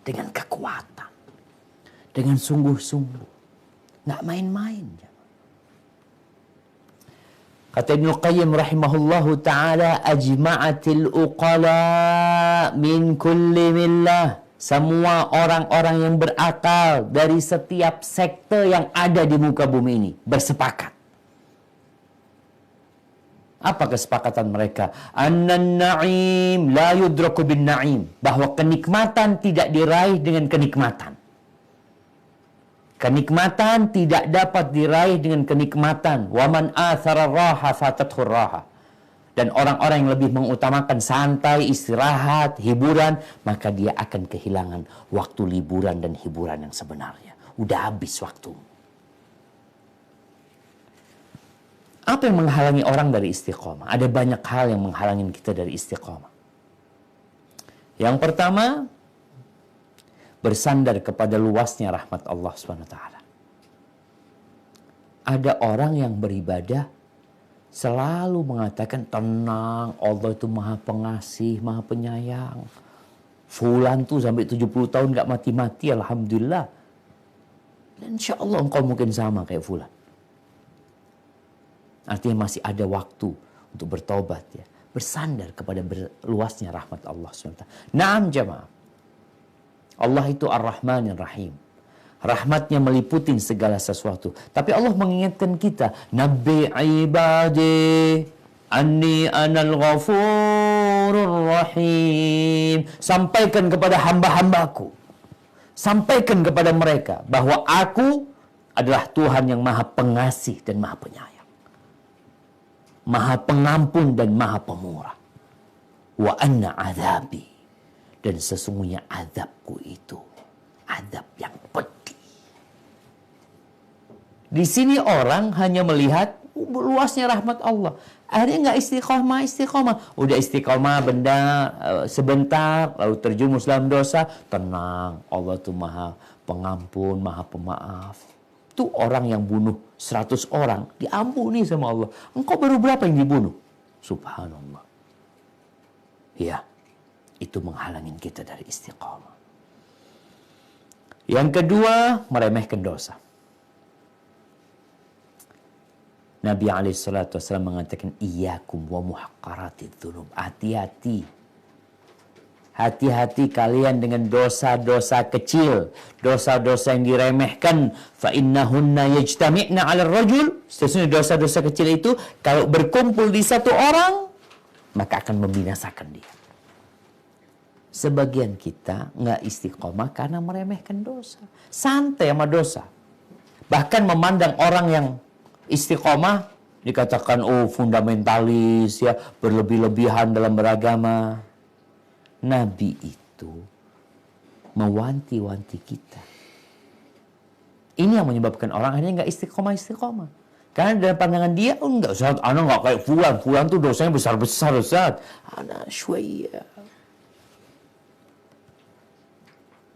dengan kekuatan, dengan sungguh-sungguh, nggak main-main. Kata Ibnu Qayyim rahimahullahu ta'ala, ajma'atil uqala min kulli millah. Semua orang-orang yang berakal dari setiap sekte yang ada di muka bumi ini bersepakat. Apa kesepakatan mereka? Annan na'im la yudraku bin na'im. Bahwa kenikmatan tidak diraih dengan kenikmatan. Kenikmatan tidak dapat diraih dengan kenikmatan. Waman athara raha fatathu raha. Dan orang-orang yang lebih mengutamakan santai, istirahat, hiburan, maka dia akan kehilangan waktu liburan dan hiburan yang sebenarnya. Udah habis waktu. Apa yang menghalangi orang dari istiqomah? Ada banyak hal yang menghalangi kita dari istiqomah. Yang pertama, bersandar kepada luasnya rahmat Allah SWT. Ada orang yang beribadah selalu mengatakan, tenang, Allah itu maha pengasih, maha penyayang. Fulan tuh sampai 70 tahun gak mati-mati, alhamdulillah. Dan insya Allah engkau mungkin sama kayak Fulan. Artinya masih ada waktu untuk bertobat ya. Bersandar kepada luasnya rahmat Allah SWT. Naam jamaah. Allah itu Ar-Rahman Ar-Rahim. Rahmatnya meliputi segala sesuatu. Tapi Allah mengingatkan kita, Nabbi ibadi anni anal ghafurur rahim. Sampaikan kepada hamba-hambaku. Sampaikan kepada mereka bahwa aku adalah Tuhan yang maha pengasih dan maha penyayang. Maha pengampun dan maha pemurah. Wa anna azabi. Dan sesungguhnya azabku itu azab yang pedih. Di sini orang hanya melihat luasnya rahmat Allah. Akhirnya nggak istiqomah. Udah istiqomah sebentar, lalu terjumus dalam dosa. Tenang, Allah itu maha pengampun, maha pemaaf. Itu orang yang bunuh 100 orang, diampuni sama Allah. Engkau baru berapa yang dibunuh? Subhanallah. Ya. Itu menghalangi kita dari istiqamah. Yang kedua, meremehkan dosa. Nabi SAW mengatakan, Iyyakum wa muhaqqaratidz dzunub. Hati-hati. Hati-hati kalian dengan dosa-dosa kecil. Dosa-dosa yang diremehkan. Fa innahunna yajtami'na 'alal rajul. Sesungguhnya dosa-dosa kecil itu, kalau berkumpul di satu orang, maka akan membinasakan dia. Sebagian kita nggak istiqomah karena meremehkan dosa. Santai sama dosa. Bahkan memandang orang yang istiqomah dikatakan, oh fundamentalis ya, berlebih-lebihan dalam beragama. Nabi itu mewanti-wanti kita. Ini yang menyebabkan orang akhirnya nggak istiqomah. Karena dalam pandangan dia, oh enggak, Ustaz, ana nggak kayak Fulan. Fulan tuh dosanya besar-besar, Ustaz. Ana syuaya.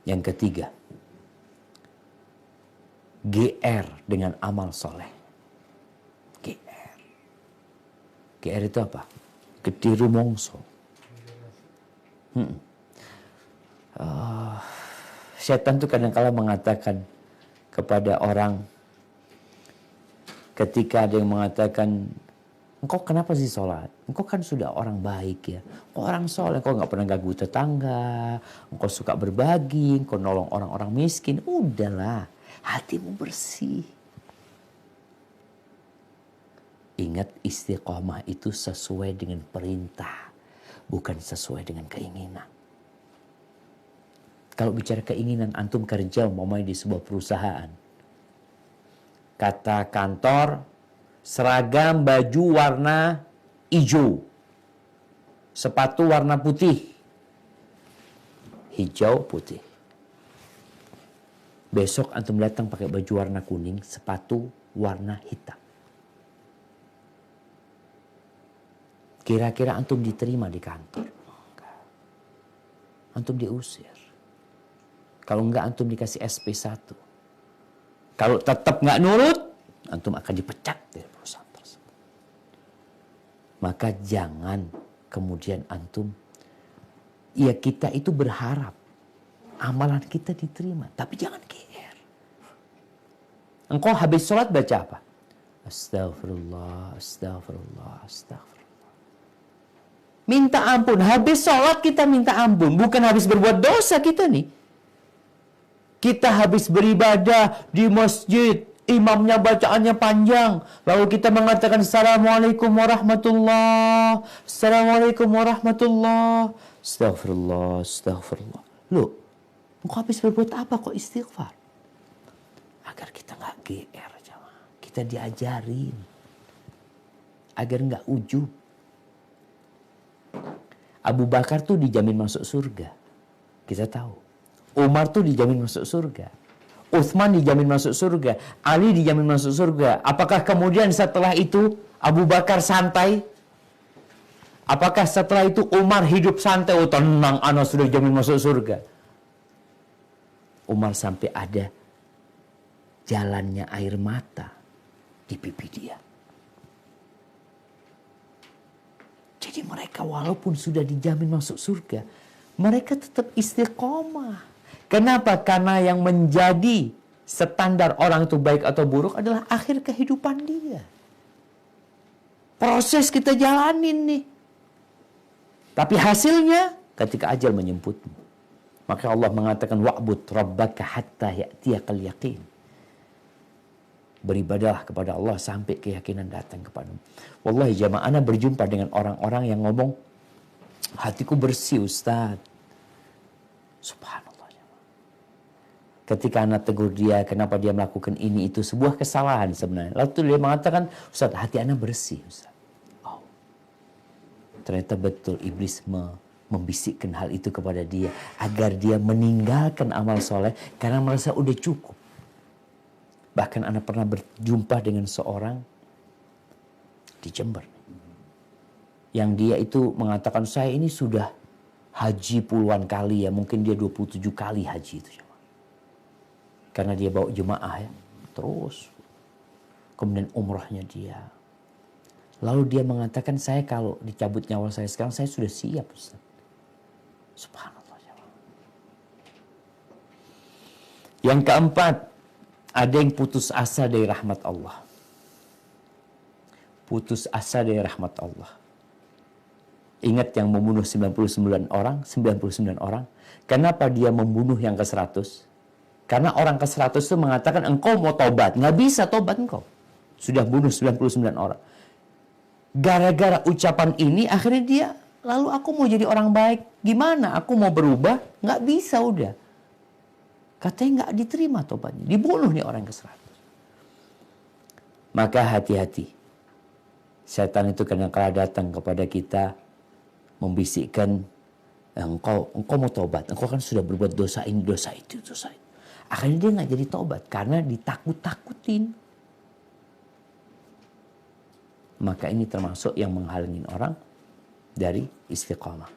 Yang ketiga, GR dengan amal soleh. GR. GR itu apa? Gede rumongso. Setan tuh kadang-kala mengatakan kepada orang, ketika ada yang mengatakan, engkau kenapa sih sholat? Engkau kan sudah orang baik ya. Engkau orang soleh, engkau gak pernah ganggu tetangga. Engkau suka berbagi, engkau nolong orang-orang miskin. Udahlah, hatimu bersih. Ingat, istiqomah itu sesuai dengan perintah, bukan sesuai dengan keinginan. Kalau bicara keinginan, antum kerja umpamanya di sebuah perusahaan. Kata kantor, seragam baju warna hijau, sepatu warna putih, hijau putih. Besok antum datang pakai baju warna kuning, sepatu warna hitam. Kira-kira antum diterima di kantor? Enggak. Antum diusir. Kalau enggak, antum dikasih SP1. Kalau tetap enggak nurut, antum akan dipecat dari perusahaan tersebut. Maka jangan kemudian antum, ya kita itu berharap amalan kita diterima. Tapi jangan GR. Engkau habis sholat baca apa? Astagfirullah, astagfirullah, astagfirullah. Minta ampun. Habis sholat kita minta ampun. Bukan habis berbuat dosa kita nih. Kita habis beribadah di masjid. Imamnya bacaannya panjang. Lalu kita mengatakan Assalamualaikum warahmatullah. Assalamualaikum warahmatullah. Astagfirullah, astagfirullah. Loh, engkau habis berbuat apa kok istighfar? Agar kita nggak GR. Kita diajarin. Agar nggak ujub. Abu Bakar tuh dijamin masuk surga. Kita tahu. Umar tuh dijamin masuk surga. Utsman dijamin masuk surga. Ali dijamin masuk surga. Apakah kemudian setelah itu Abu Bakar santai? Apakah setelah itu Umar hidup santai? Oh tenang, ana sudah dijamin masuk surga. Umar sampai ada jalannya air mata di pipi dia. Jadi mereka walaupun sudah dijamin masuk surga, mereka tetap istiqomah. Kenapa? Karena yang menjadi standar orang itu baik atau buruk adalah akhir kehidupan dia. Proses kita jalanin nih. Tapi hasilnya ketika ajal menjemputmu. Maka Allah mengatakan wa'bud rabbaka hatta ya'tiyakal yaqin. Beribadahlah kepada Allah sampai keyakinan datang kepadamu. Wallahi jamaah, ana berjumpa dengan orang-orang yang ngomong, hatiku bersih Ustaz. Subhanallah. Ketika anak tegur dia, kenapa dia melakukan ini, itu sebuah kesalahan sebenarnya. Lalu dia mengatakan, Ustaz, hati anak bersih, Ustaz. Oh. Ternyata betul iblis membisikkan hal itu kepada dia. Agar dia meninggalkan amal soleh karena merasa udah cukup. Bahkan anak pernah berjumpa dengan seorang di Jember. Yang dia itu mengatakan, saya ini sudah haji puluhan kali ya. Mungkin dia 27 kali haji itu. Karena dia bawa jemaah ya. Terus. Kemudian umrahnya dia. Lalu dia mengatakan, saya kalau dicabut nyawa saya sekarang, saya sudah siap Ustaz. Subhanallah. Yang keempat, ada yang putus asa dari rahmat Allah. Putus asa dari rahmat Allah. Ingat yang membunuh 99 orang. Kenapa dia membunuh yang ke-100? Karena orang ke-100 itu mengatakan engkau mau tobat. Nggak bisa tobat engkau. Sudah bunuh 99 orang. Gara-gara ucapan ini akhirnya dia, lalu aku mau jadi orang baik. Gimana? Aku mau berubah? Nggak bisa udah. Katanya nggak diterima tobatnya. Dibunuh nih orang ke-100. Maka hati-hati. Setan itu kadang-kadang datang kepada kita membisikkan, engkau mau tobat. Engkau kan sudah berbuat dosa ini, dosa itu, dosa itu. Akhirnya dia nggak jadi tobat karena ditakut-takutin. Maka ini termasuk yang menghalangi orang dari istiqamah.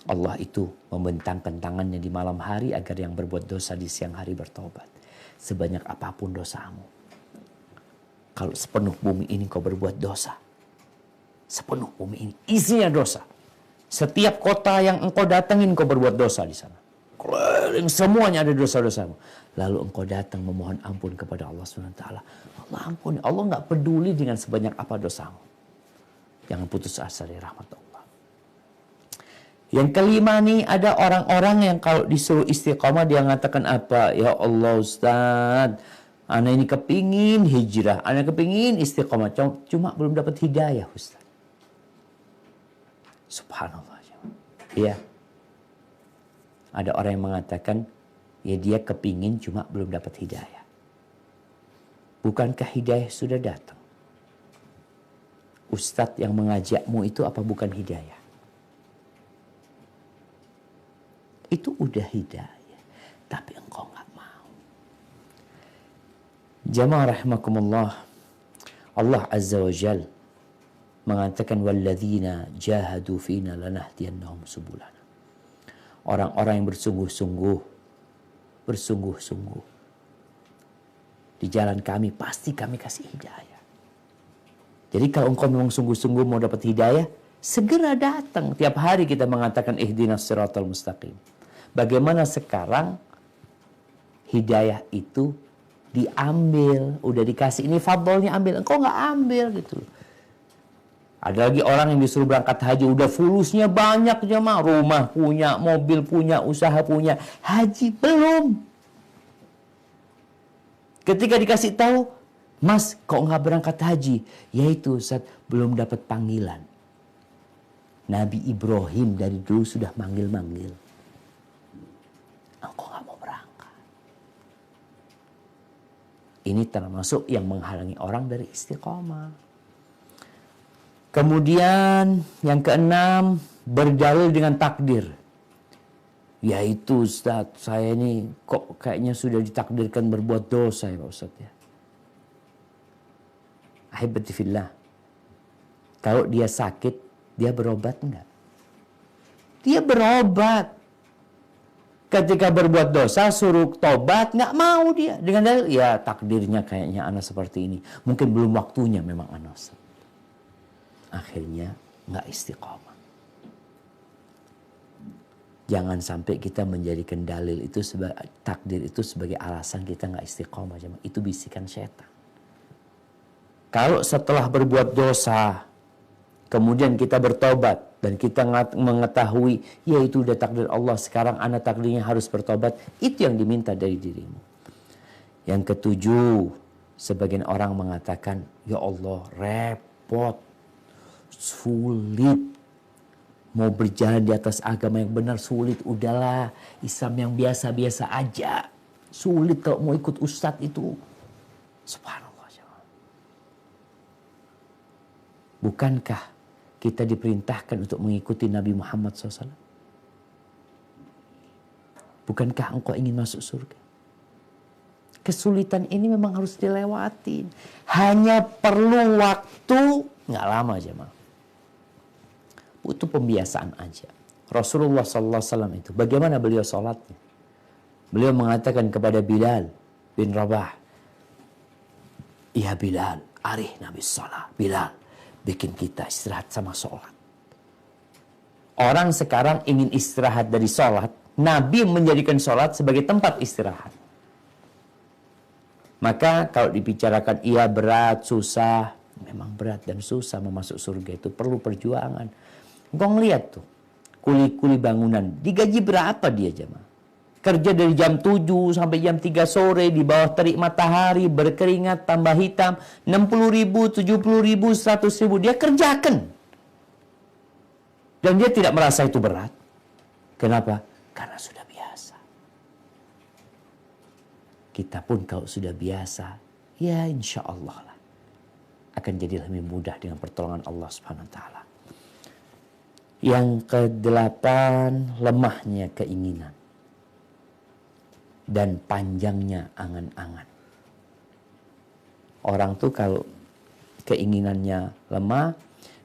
Allah itu membentangkan tangannya di malam hari agar yang berbuat dosa di siang hari bertobat. Sebanyak apapun dosamu. Kalau sepenuh bumi ini kau berbuat dosa. Sepenuh bumi ini isinya dosa. Setiap kota yang engkau datangin kau berbuat dosa di sana. Keliling semuanya ada dosa-dosamu. Lalu engkau datang memohon ampun kepada Allah SWT. Allah ampuni. Allah nggak peduli dengan sebanyak apa dosamu. Jangan putus asa dari rahmat Allah. Yang kelima nih, ada orang-orang yang kalau disuruh istiqamah dia mengatakan apa? Ya Allah Ustaz, ana ini kepingin hijrah, ana kepingin istiqamah, cuma belum dapat hidayah Ustaz. Subhanallah. Iya. Ada orang yang mengatakan, ya dia kepingin cuma belum dapat hidayah. Bukankah hidayah sudah datang? Ustadz yang mengajakmu itu apa bukan hidayah? Itu udah hidayah. Tapi engkau gak mau. Jamaah rahimakumullah. Allah Azza wa Jal mengatakan, وَالَّذِينَ جَاهَدُوا فِينَا لَنَهْدِيَنَّهُمْ سُبُلَنَا. Orang-orang yang bersungguh-sungguh di jalan kami, pasti kami kasih hidayah. Jadi kalau engkau memang sungguh-sungguh mau dapat hidayah, segera datang. Tiap hari kita mengatakan ihdinas siratal mustaqim. bagaimana sekarang hidayah itu diambil, udah dikasih ini fadlnya ambil, engkau nggak ambil gitu. Ada lagi orang yang disuruh berangkat haji, udah fulusnya banyak jemaah, rumah punya, mobil punya, usaha punya, haji belum. Ketika dikasih tahu, Mas, kok nggak berangkat haji? Yaitu Ustaz, belum dapat panggilan. Nabi Ibrahim dari dulu sudah manggil-manggil. Engkau nggak mau berangkat. Ini termasuk yang menghalangi orang dari istiqomah. Kemudian yang keenam, berdalil dengan takdir. Yaitu Ustaz, saya ini kok kayaknya sudah ditakdirkan berbuat dosa ya Pak Ustaz ya. Ahibati fillah. Kalau dia sakit, dia berobat enggak? Dia berobat. Ketika berbuat dosa, suruh tobat, nggak mau dia. Dengan dalil, ya takdirnya kayaknya anak seperti ini. Mungkin belum waktunya memang anak. Akhirnya nggak istiqomah. Jangan sampai kita menjadikan dalil itu sebagai takdir itu sebagai alasan kita nggak istiqomah. Itu bisikan setan. Kalau setelah berbuat dosa, kemudian kita bertobat dan kita mengetahui, ya itu udah takdir Allah, sekarang anak takdirnya harus bertobat, itu yang diminta dari dirimu. Yang ketujuh, sebagian orang mengatakan, ya Allah repot, sulit, mau berjalan di atas agama yang benar sulit, udahlah Islam yang biasa-biasa aja, sulit kalau mau ikut ustadz itu. Subhanallah. Bukankah kita diperintahkan untuk mengikuti Nabi Muhammad SAW? Bukankah engkau ingin masuk surga? Kesulitan ini memang harus dilewatin. Hanya perlu waktu, nggak lama jemaah. Butuh pembiasaan aja. Rasulullah SAW itu, bagaimana beliau sholatnya? Beliau mengatakan kepada Bilal bin Rabah, ya Bilal, arih Nabi sholat. Bilal, bikin kita istirahat sama sholat. Orang sekarang ingin istirahat dari sholat. Nabi menjadikan sholat sebagai tempat istirahat. Maka kalau dibicarakan iya berat, susah. Memang berat dan susah memasuk surga itu. Perlu perjuangan. Engkau ngeliat tuh. Kuli-kuli bangunan. Digaji berapa dia jemaah? Kerja dari jam 7 sampai jam 3 sore di bawah terik matahari, berkeringat, tambah hitam, 60.000, 70.000, 100.000 dia kerjakan. Dan dia tidak merasa itu berat. Kenapa? Karena sudah biasa. Kita pun kalau sudah biasa, ya insya Allah lah akan jadi lebih mudah dengan pertolongan Allah Subhanahu Wa Taala. Yang kedelapan, lemahnya keinginan dan panjangnya angan-angan. Orang tuh kalau keinginannya lemah,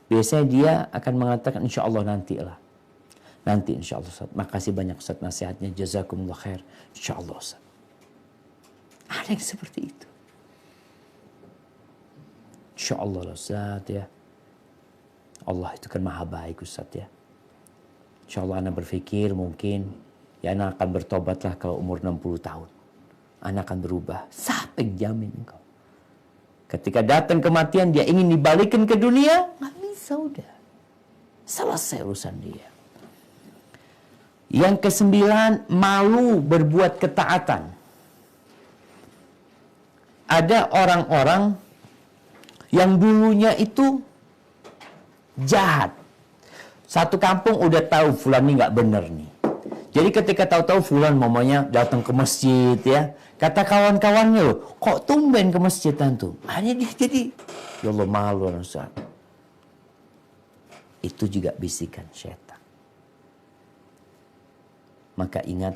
biasanya dia akan mengatakan insya Allah nantilah. Nanti insya Allah Ustaz. Makasih banyak Ustaz nasihatnya. Jazakumullah khair. Insya Allah Ustaz. Ada yang seperti itu. Insya Allah Ustaz ya. Allah itu kan maha baik Ustaz ya. Insya Allah anak berpikir mungkin ya anak akan bertobatlah kalau umur 60 tahun. Anak akan berubah. Siapa yang jamin engkau? Ketika datang kematian dia ingin dibalikin ke dunia. Nggak bisa udah. Selesai urusan dia. Yang kesembilan, malu berbuat ketaatan. Ada orang-orang yang dulunya itu jahat. Satu kampung udah tahu fulan ini nggak bener nih. Jadi ketika tahu-tahu fulan mamanya datang ke masjid ya. Kata kawan-kawannya loh, kok tumben ke masjid antum? Hanya dia jadi, ya Allah malu Ustaz. Itu juga bisikan syaitan. Maka ingat,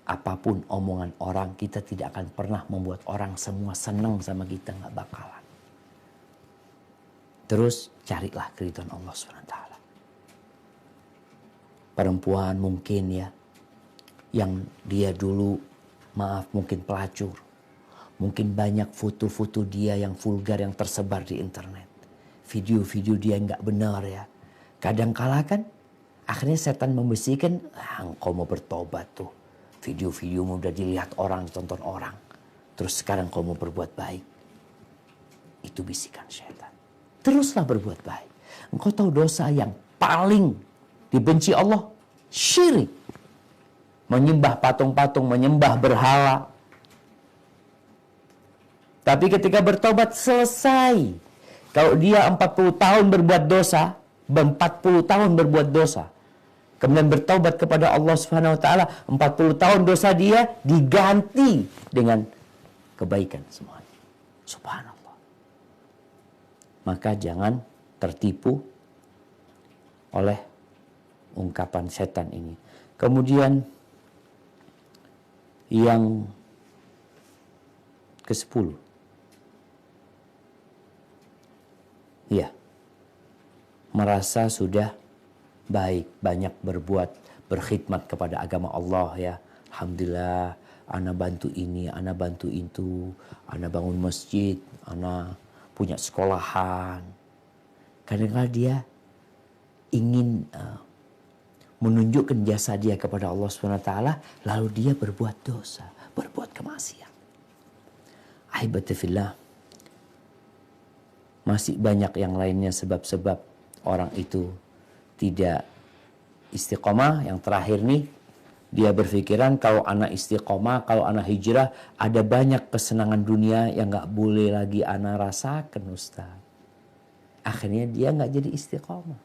apapun omongan orang, kita tidak akan pernah membuat orang semua senang sama kita, nggak bakalan. Terus carilah keridhaan Allah SWT. Perempuan mungkin ya, yang dia dulu maaf mungkin pelacur. Mungkin banyak foto-foto dia yang vulgar yang tersebar di internet. Video-video dia nggak benar ya. Kadangkala kan Akhirnya setan membisikkan, engkau mau bertobat tuh. Video-videomu udah dilihat orang, ditonton orang. Terus sekarang kau mau berbuat baik. Itu bisikan setan. Teruslah berbuat baik. Engkau tahu dosa yang paling dibenci Allah? Syirik. Menyembah patung-patung, menyembah berhala. Tapi ketika bertobat selesai. Kalau dia 40 tahun berbuat dosa, 40 tahun berbuat dosa, kemudian bertaubat kepada Allah Subhanahu wa taala, 40 tahun dosa dia diganti dengan kebaikan semuanya. Subhanallah. Maka jangan tertipu oleh ungkapan setan ini. Kemudian yang ke-10. Ya. Merasa sudah baik, banyak berbuat, berkhidmat kepada agama Allah ya. Alhamdulillah, ana bantu ini, ana bantu itu, ana bangun masjid, ana punya sekolahan. Kadang-kadang dia ingin menunjukkan jasa dia kepada Allah SWT, lalu dia berbuat dosa, berbuat kemaksiatan. Ahibati fillah, masih banyak yang lainnya sebab-sebab orang itu tidak istiqomah. Yang terakhir nih, dia berpikiran kalau anak istiqomah, kalau anak hijrah, ada banyak kesenangan dunia yang gak boleh lagi anak rasakan, Ustaz. Akhirnya dia gak jadi istiqomah.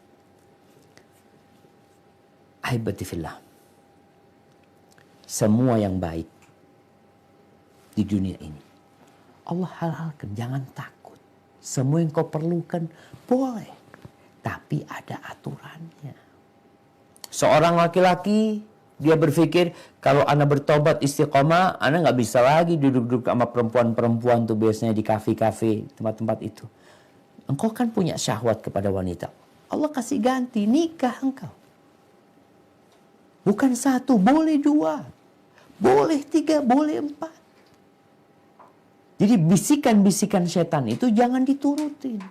Ahibati fillah, semua yang baik di dunia ini Allah halalkan, jangan takut. Semua yang kau perlukan boleh, tapi ada aturannya. Seorang laki-laki, dia berpikir kalau anak bertobat istiqomah, anak nggak bisa lagi duduk-duduk sama perempuan-perempuan tuh biasanya di kafe-kafe, tempat-tempat itu. Engkau kan punya syahwat kepada wanita. Allah kasih ganti, nikah engkau. Bukan 1, boleh 2, boleh 3, boleh 4. Jadi bisikan-bisikan setan itu jangan diturutin.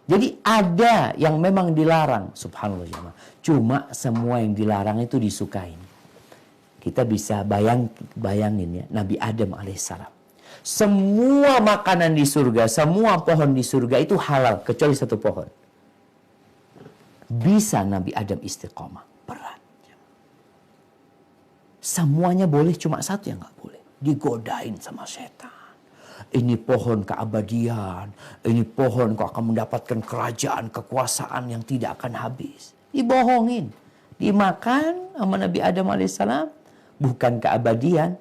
Jadi ada yang memang dilarang, subhanallah jemaah. Cuma semua yang dilarang itu disukain. Kita bisa bayangin ya, Nabi Adam alaihissalam. Semua makanan di surga, semua pohon di surga itu halal kecuali 1 pohon. Bisa Nabi Adam istiqomah? Berat. Semuanya boleh, cuma 1 yang nggak boleh. Digodain sama setan. Ini pohon keabadian. Ini pohon kau akan mendapatkan kerajaan, kekuasaan yang tidak akan habis. Dibohongin. Dimakan sama Nabi Adam alaihissalam. Bukan keabadian.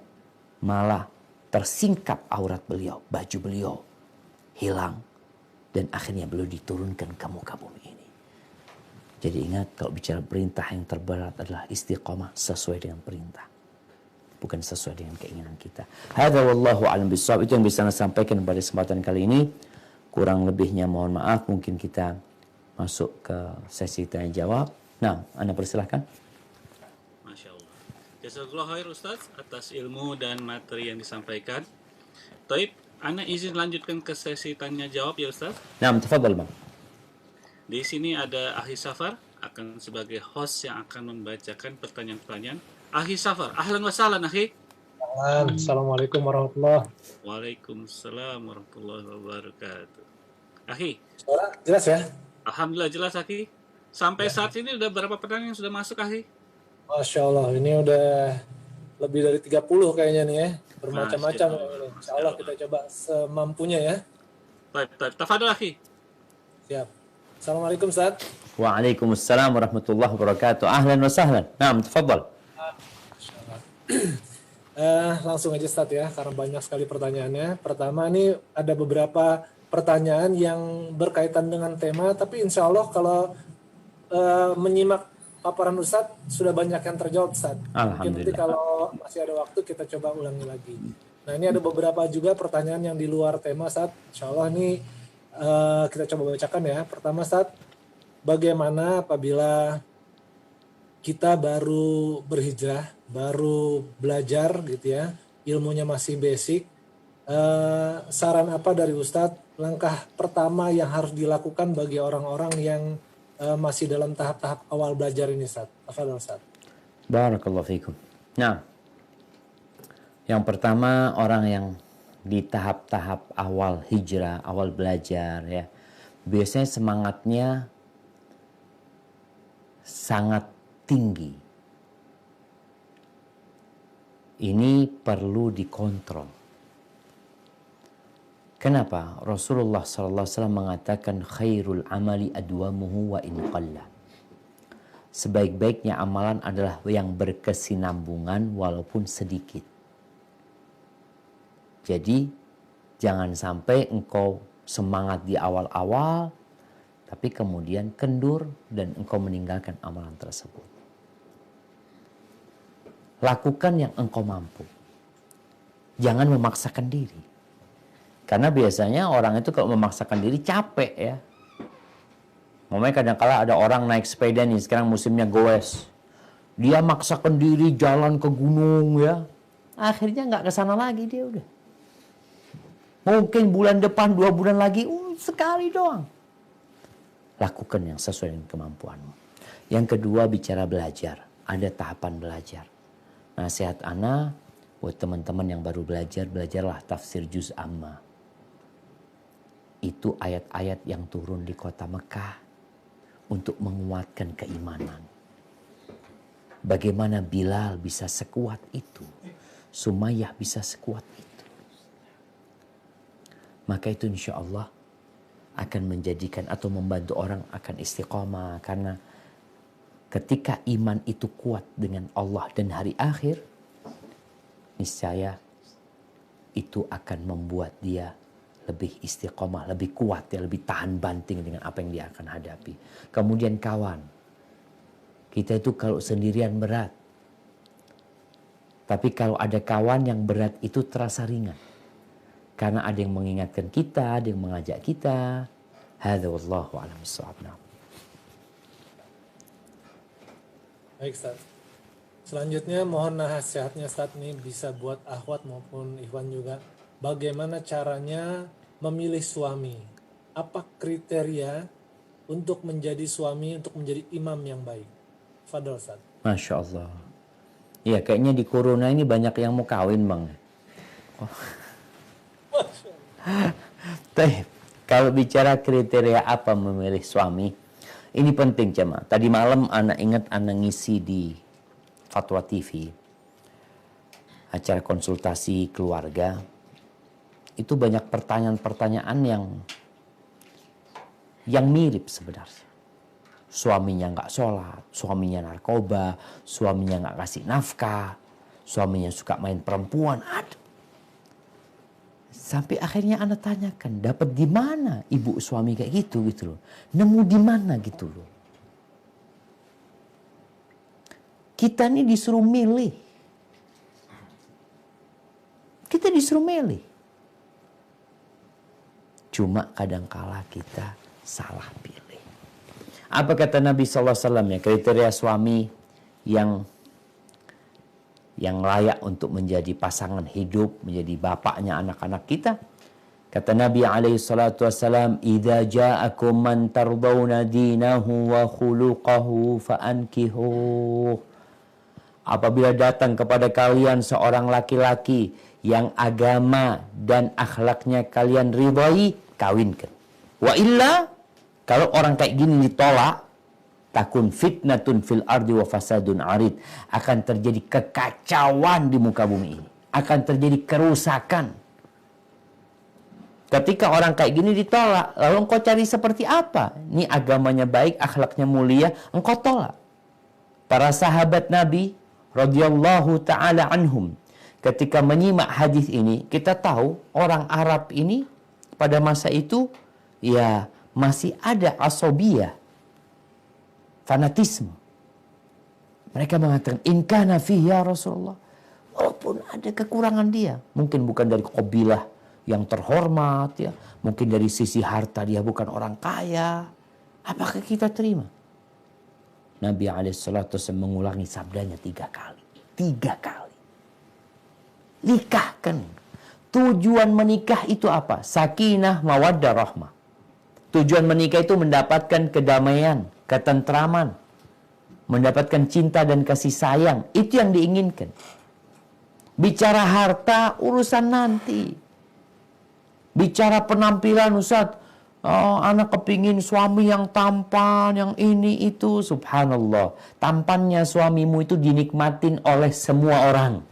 Malah tersingkap aurat beliau. Baju beliau hilang. Dan akhirnya beliau diturunkan ke muka bumi ini. Jadi ingat, kalau bicara perintah yang terberat adalah istiqomah sesuai dengan perintah. Bukan sesuai dengan keinginan kita. Hadza wallahu a'lam bishawab. Itu yang bisa saya sampaikan pada kesempatan kali ini. Kurang lebihnya mohon maaf. Mungkin kita masuk ke sesi tanya jawab. Nah, Anda persilahkan. Masya Allah. Jazakallah khair Ustaz atas ilmu dan materi yang disampaikan. Taib, Ana izin lanjutkan ke sesi tanya jawab ya Ustaz. Nah, tafadhal Bang. Di sini ada Ahi Safar akan sebagai host yang akan membacakan pertanyaan-pertanyaan. Ahi Safar, ahlan wa sahlan Ahi. Assalamualaikum warahmatullahi wabarakatuh. Waalaikumsalam warahmatullahi wabarakatuh. Ahi, Suara jelas ya? alhamdulillah jelas Ahi. Sampai saat ini udah berapa pertanyaan yang sudah masuk Ahi? Masya Allah, ini udah lebih dari 30 kayaknya nih ya. Bermacam-macam. Insya Allah kita coba semampunya ya. Baik, tafadhol Ahi. Siap. Assalamualaikum Ustaz. Waalaikumsalam warahmatullahi wabarakatuh. Ahlan wa sahlan. Nah, tafadhal. Langsung aja Ustaz ya, karena banyak sekali pertanyaannya. Pertama ini ada beberapa pertanyaan yang berkaitan dengan tema, tapi insya Allah kalau menyimak paparan Ustaz sudah banyak yang terjawab Ustaz. Mungkin nanti kalau masih ada waktu kita coba ulangi lagi. Nah ini ada beberapa juga pertanyaan yang di luar tema Ustaz. Insya Allah ini kita coba bacakan ya. Pertama Ustaz, bagaimana apabila kita baru berhijrah, baru belajar gitu ya, ilmunya masih basic, saran apa dari Ustadz, langkah pertama yang harus dilakukan bagi orang-orang yang masih dalam tahap-tahap awal belajar ini, Ustaz? Tafadhol, Ustaz. Barakallahu fikum. Nah, yang pertama orang yang di tahap-tahap awal hijrah, awal belajar ya, biasanya semangatnya sangat tinggi. Ini perlu dikontrol. Kenapa? Rasulullah SAW mengatakan khairul amali adwamuhu wa in qalla. Sebaik-baiknya amalan adalah yang berkesinambungan walaupun sedikit. Jadi jangan sampai engkau semangat di awal-awal tapi kemudian kendur dan engkau meninggalkan amalan tersebut. Lakukan yang engkau mampu. Jangan memaksakan diri. Karena biasanya orang itu kalau memaksakan diri capek ya. Makanya kadang-kala ada orang naik sepeda nih, sekarang musimnya goes. Dia maksakan diri jalan ke gunung ya. Akhirnya nggak ke sana lagi dia udah. Mungkin bulan depan, 2 bulan lagi, sekali doang. Lakukan yang sesuai dengan kemampuanmu. Yang kedua bicara belajar. Ada tahapan belajar. Nasihat ana buat teman-teman yang baru belajar, belajarlah tafsir juz amma. Itu ayat-ayat yang turun di kota Mekah untuk menguatkan keimanan. Bagaimana Bilal bisa sekuat itu, Sumayyah bisa sekuat itu. Maka itu insya Allah akan menjadikan atau membantu orang akan istiqamah. Karena ketika iman itu kuat dengan Allah dan hari akhir, niscaya itu akan membuat dia lebih istiqomah, lebih kuat, ya, lebih tahan banting dengan apa yang dia akan hadapi. Kemudian kawan, kita itu kalau sendirian berat. Tapi kalau ada kawan yang berat itu terasa ringan. Karena ada yang mengingatkan kita, ada yang mengajak kita. Hadza wallahu a'lam bissawab. Baik, Ustaz. Selanjutnya mohon nasihatnya Ustaz nih bisa buat akhwat maupun ikhwan juga. Bagaimana caranya memilih suami? Apa kriteria untuk menjadi suami, untuk menjadi imam yang baik? Fadol, Ustaz. Masya Allah. Ya kayaknya di corona ini banyak yang mau kawin bang. Oh. Kalau bicara kriteria apa memilih suami, ini penting jemaah. Tadi malam anak ingat anak ngisi di Fatwa TV, acara konsultasi keluarga. Itu banyak pertanyaan-pertanyaan yang mirip sebenarnya. Suaminya nggak sholat, suaminya narkoba, suaminya nggak kasih nafkah, suaminya suka main perempuan. Ada. Sampai akhirnya anak tanyakan, dapat di mana ibu suami kayak gitu loh. Nemu di mana gitu loh. Kita ini disuruh milih. Kita disuruh milih. Cuma kadangkala kita salah pilih. Apa kata Nabi SAW ya, kriteria suami yang layak untuk menjadi pasangan hidup, menjadi bapaknya anak-anak kita. Kata Nabi SAW, "Idza ja'akum man tardawna dinahu wa khuluquhu fa'ankihuh." Apabila datang kepada kalian seorang laki-laki yang agama dan akhlaknya kalian ridhai, kawinkan. Wa illa, kalau orang kayak gini ditolak, takun fitnatun fil ardi wa fasadun arid. Akan terjadi kekacauan di muka bumi ini. Akan terjadi kerusakan. Ketika orang kayak gini ditolak, lalu engkau cari seperti apa? Ini agamanya baik, akhlaknya mulia, engkau tolak. Para sahabat Nabi radhiyallahu ta'ala anhum, ketika menyimak hadis ini, kita tahu orang Arab ini pada masa itu ya masih ada asobiyah, fanatisme. Mereka mengatakan, in kana fihi ya Rasulullah. Walaupun ada kekurangan dia, mungkin bukan dari kabilah yang terhormat ya, mungkin dari sisi harta dia bukan orang kaya. Apakah kita terima? Nabi alaihissalatu mengulangi sabdanya 3 kali. 3 kali. Nikahkan. Tujuan menikah itu apa? Sakinah, mawaddah, rahmah. Tujuan menikah itu mendapatkan kedamaian, ketentraman, mendapatkan cinta dan kasih sayang. Itu yang diinginkan. Bicara harta, urusan nanti. Bicara penampilan, Ustaz, oh, anak kepingin suami yang tampan, yang ini itu. Subhanallah. Tampannya suamimu itu dinikmatin oleh semua orang.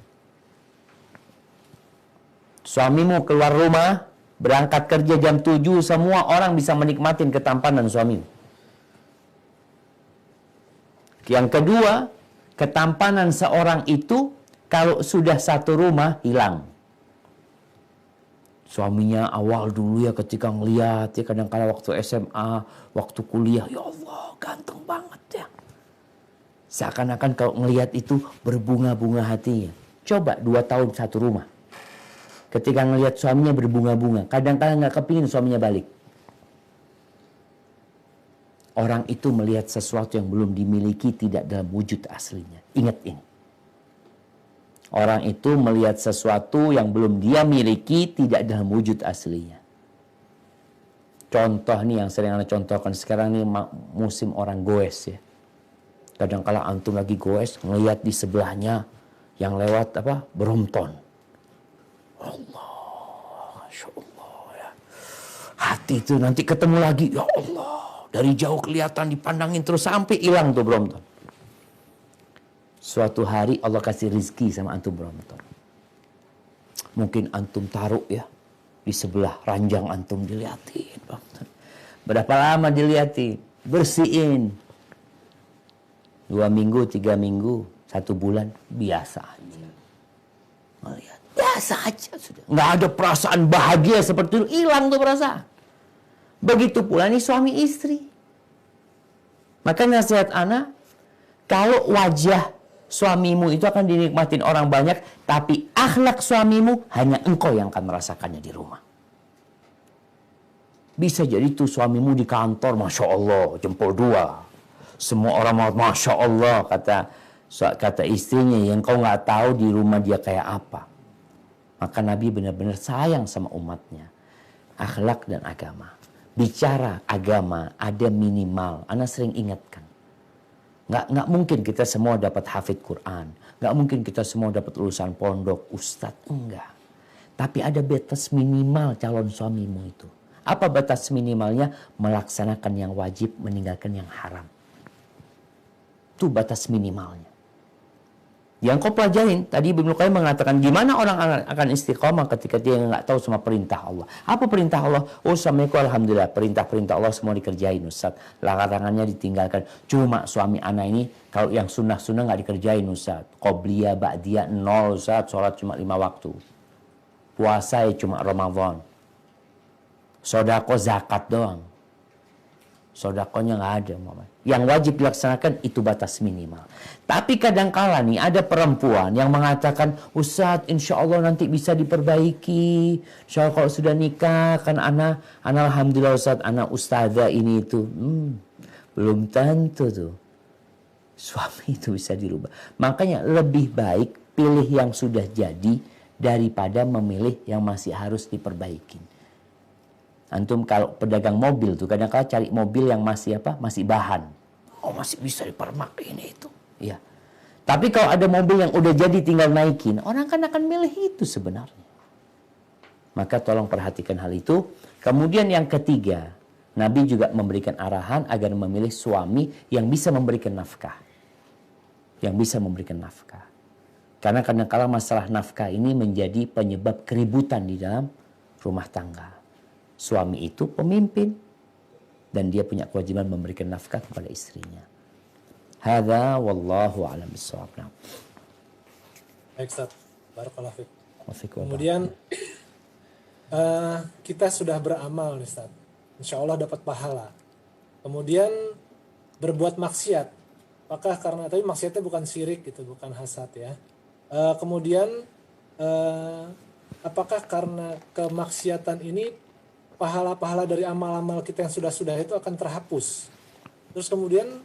Suamimu keluar rumah, berangkat kerja jam 7, semua orang bisa menikmatin ketampanan suamimu. Yang kedua, ketampanan seorang itu kalau sudah satu rumah hilang. Suaminya awal dulu ya ketika ngeliat ya, kadang-kadang waktu SMA, waktu kuliah, ya Allah ganteng banget ya. Seakan-akan kalau ngelihat itu berbunga-bunga hatinya. Coba 2 tahun satu rumah. Ketika ngelihat suaminya berbunga-bunga, kadang-kadang nggak kepingin suaminya balik. Orang itu melihat sesuatu yang belum dimiliki tidak dalam wujud aslinya. Ingat ini. Orang itu melihat sesuatu yang belum dia miliki tidak dalam wujud aslinya. Contoh nih yang sering Anda contohkan sekarang nih musim orang goes ya. Kadang-kala antum lagi goes, ngelihat di sebelahnya yang lewat apa? Brompton. Allah, Masya Allah ya. Hati itu nanti ketemu lagi, ya Allah. Dari jauh kelihatan dipandangin terus sampai hilang tuh Brompton. Suatu hari Allah kasih rizki sama antum Brompton. Mungkin antum taruh ya di sebelah ranjang antum, dilihatin Brompton. Berapa lama dilihatin? Bersihin. 2 minggu, 3 minggu, 1 bulan, biasa aja. Melihat. Biasa aja sudah. Nggak ada perasaan bahagia seperti itu. Hilang tuh perasaan. Begitu pula nih suami istri. Maka nasihat ana, kalau wajah suamimu itu akan dinikmatin orang banyak, tapi akhlak suamimu hanya engkau yang akan merasakannya di rumah. Bisa jadi tuh suamimu di kantor, Masya Allah, jempol 2. Semua orang mau, Masya Allah, kata istrinya, yang kau nggak tahu di rumah dia kayak apa. Maka Nabi benar-benar sayang sama umatnya. Akhlak dan agama. Bicara agama ada minimal. Ana sering ingatkan. Nggak mungkin kita semua dapat hafid Quran. Nggak mungkin kita semua dapat lulusan pondok, ustadz. Enggak. Tapi ada batas minimal calon suamimu itu. Apa batas minimalnya? Melaksanakan yang wajib, meninggalkan yang haram. Itu batas minimalnya. Yang kau pelajarin, tadi Ibnu Qayyim mengatakan gimana orang akan istiqomah ketika dia nggak tahu sama perintah Allah. Apa perintah Allah? Oh suamiku alhamdulillah perintah-perintah Allah semua dikerjain Ustaz. Larangannya ditinggalkan. Cuma suami anak ini kalau yang sunnah-sunnah nggak dikerjain Ustaz. Qobliyah, ba'diyah, 0 Ustaz. Sholat cuma 5 waktu. Puasa ya cuma Ramadan. Sodako zakat doang. Sodakonya nggak ada. Yang wajib dilaksanakan itu batas minimal. Tapi kadang-kala nih ada perempuan yang mengatakan, Ustaz insya Allah nanti bisa diperbaiki. Insya Allah kalau sudah nikah kan anak alhamdulillah Ustaz, anak ustazah ini itu. Belum tentu tuh. Suami itu bisa dirubah. Makanya lebih baik pilih yang sudah jadi daripada memilih yang masih harus diperbaiki. Antum kalau pedagang mobil tuh kadang-kadang cari mobil yang masih apa? Masih bahan. Oh masih bisa dipermak ini itu. Ya. Tapi kalau ada mobil yang udah jadi tinggal naikin, orang kan akan milih itu sebenarnya. Maka tolong perhatikan hal itu. Kemudian yang ketiga, Nabi juga memberikan arahan agar memilih suami yang bisa memberikan nafkah. Yang bisa memberikan nafkah. Karena kadang-kadang masalah nafkah ini menjadi penyebab keributan di dalam rumah tangga. Suami itu pemimpin dan dia punya kewajiban memberikan nafkah kepada istrinya. Hadza wallahu a'lam bissawab. Baik, Ustaz. Barakallahu fiik. Kemudian Kemudian kita sudah beramal nih, Ustaz. Insya Allah dapat pahala. Kemudian berbuat maksiat. Apakah karena tapi maksiatnya bukan syirik gitu, bukan hasad ya. Kemudian apakah karena kemaksiatan ini pahala-pahala dari amal-amal kita yang sudah-sudah itu akan terhapus. Terus kemudian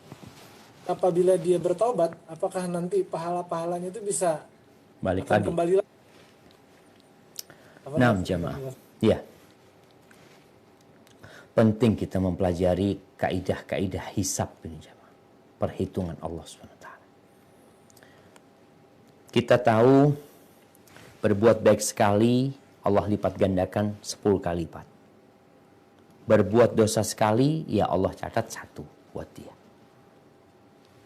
apabila dia bertobat, apakah nanti pahala-pahalanya itu bisa balik lagi. Kembali lagi? Naam jamaah. Ya. penting kita mempelajari kaidah-kaidah hisab ini jemaah. Perhitungan Allah SWT. Kita tahu berbuat baik sekali Allah lipat gandakan 10 kali lipat. Berbuat dosa sekali ya Allah catat 1 buat dia.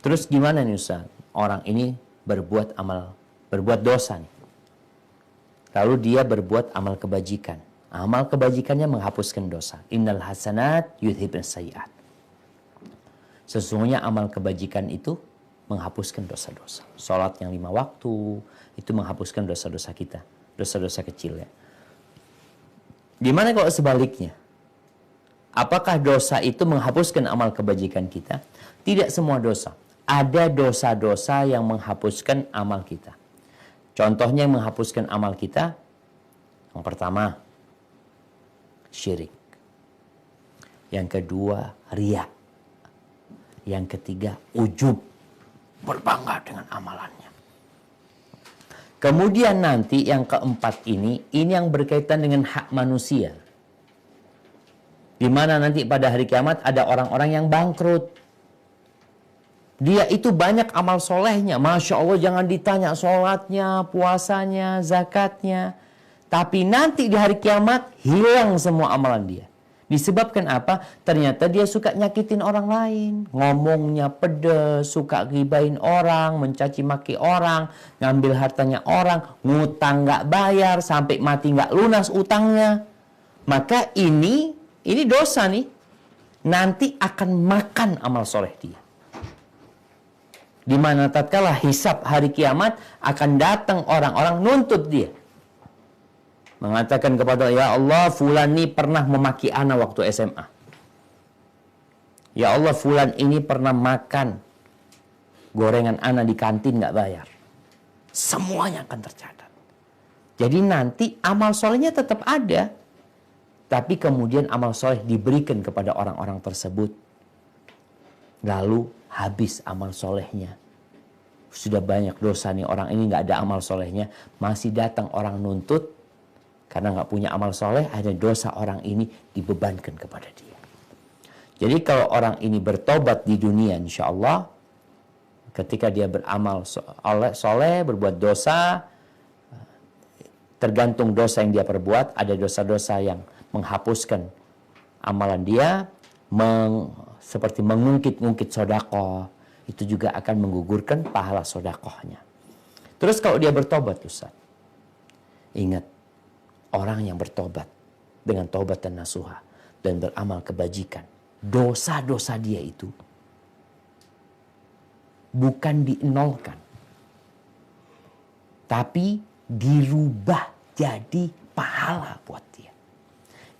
Terus gimana nih Ustaz? Orang ini berbuat dosa nih. Lalu dia berbuat amal kebajikan. Amal kebajikannya menghapuskan dosa. Innal hasanat yudhibun sayyi'at. Sesungguhnya amal kebajikan itu menghapuskan dosa-dosa. Salat yang 5 waktu itu menghapuskan dosa-dosa kita, dosa-dosa kecil ya. Gimana kalau sebaliknya? Apakah dosa itu menghapuskan amal kebajikan kita? Tidak semua dosa. Ada dosa-dosa yang menghapuskan amal kita. Contohnya yang menghapuskan amal kita, yang pertama, syirik. Yang kedua, riya. Yang ketiga, ujub. Berbangga dengan amalannya. Kemudian nanti yang keempat ini yang berkaitan dengan hak manusia. Di mana nanti pada hari kiamat ada orang-orang yang bangkrut. Dia itu banyak amal solehnya. Masya Allah, jangan ditanya sholatnya, puasanya, zakatnya. Tapi nanti di hari kiamat hilang semua amalan dia. Disebabkan apa? Ternyata dia suka nyakitin orang lain. Ngomongnya pedes, suka gibain orang, mencaci maki orang, ngambil hartanya orang, ngutang nggak bayar, sampai mati nggak lunas utangnya. Maka ini dosa nih. Nanti akan makan amal soleh dia. Di mana tatkala hisab hari kiamat akan datang orang-orang nuntut dia. Mengatakan kepada ya Allah, fulan ini pernah memaki ana waktu SMA. Ya Allah, fulan ini pernah makan gorengan ana di kantin nggak bayar. Semuanya akan tercatat. Jadi nanti amal solehnya tetap ada. Tapi kemudian amal soleh diberikan kepada orang-orang tersebut. Lalu habis amal solehnya. Sudah banyak dosa nih, orang ini nggak ada amal solehnya. Masih datang orang nuntut. Karena nggak punya amal soleh, ada dosa orang ini dibebankan kepada dia. Jadi kalau orang ini bertobat di dunia, insya Allah, ketika dia beramal soleh, berbuat dosa, tergantung dosa yang dia perbuat, ada dosa-dosa yang menghapuskan amalan dia, seperti mengungkit-ungkit sodakoh, itu juga akan menggugurkan pahala sodakohnya. Terus kalau dia bertobat, Ustaz, ingat, orang yang bertobat dengan taubat dan nasuha dan beramal kebajikan, dosa-dosa dia itu bukan dienolkan, tapi dirubah jadi pahala buat dia.